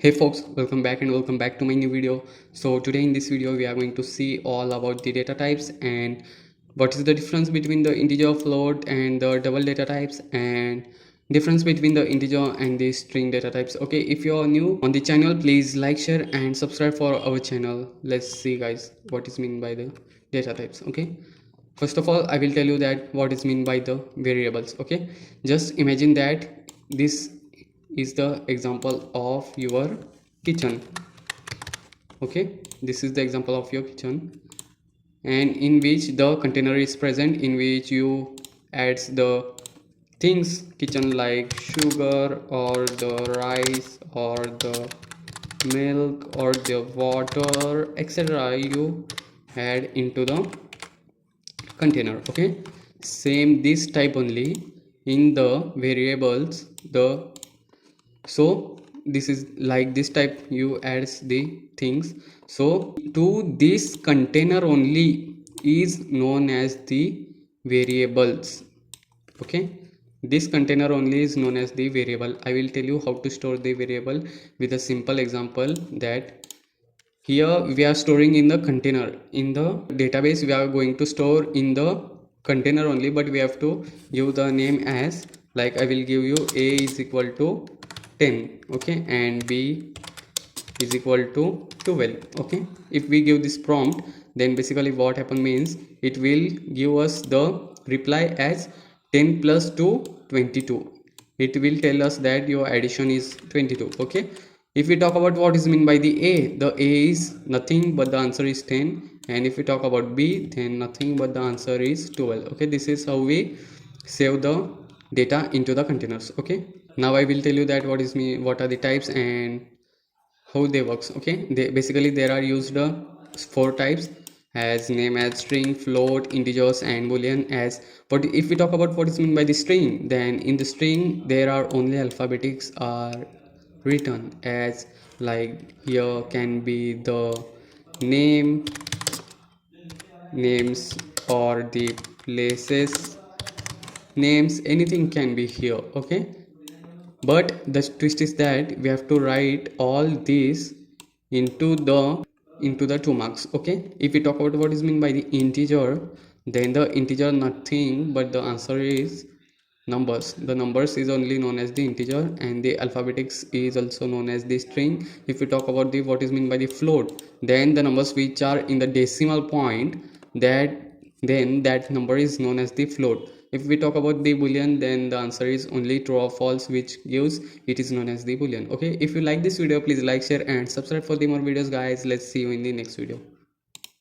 Hey folks, welcome back and welcome back to my new video. So today in this video we are going to see all about the data types and what is the difference between the integer, float and the double data types, and difference between the integer and the string data types. Okay, if you are new on the channel, please like, share and subscribe for our channel. Let's see guys what is meant by the data types. Okay, first of all I will tell you that what is meant by the variables. Okay, just imagine that this is the example of your kitchen. Okay, this is the example of your kitchen, and in which the container is present, in which you adds the things kitchen like sugar or the rice or the milk or the water, etc. you add into the container. Okay, same this type only in the variables. So this is like this type, you adds the things. So to this container only is known as the variables. Okay, this container only is known as the variable. I will tell you how to store the variable with a simple example. That here we are storing in the container. In the database we are going to store in the container only, but we have to give the name as, like I will give you a is equal to 10, okay, and b is equal to 12. Okay, if we give this prompt, then basically what happen means it will give us the reply as 10 plus 2 22. It will tell us that your addition is 22. Okay, if we talk about what is meant by the a is nothing but the answer is 10, and if we talk about b, then nothing but the answer is 12. Okay, this is how we save the data into the containers. Okay, now I will tell you that what are the types and how they works. Okay, they basically there are used four types as name, as string, float, integers and boolean. As but if we talk about what is meant by the string, then in the string there are only alphabetics are written, as like here can be the name, names, or the places names, anything can be here. Okay, but the twist is that we have to write all this into the 2 marks. Okay, if we talk about what is meant by the integer, then the integer nothing but the answer is numbers. The numbers is only known as the integer, and the alphabetics is also known as the string. If we talk about the what is meant by the float, then the numbers which are in the decimal point, that number is known as the float. If we talk about the boolean, then the answer is only true or false, which gives it is known as the boolean. Okay, if you like this video, please like, share and subscribe for the more videos guys. Let's see you in the next video.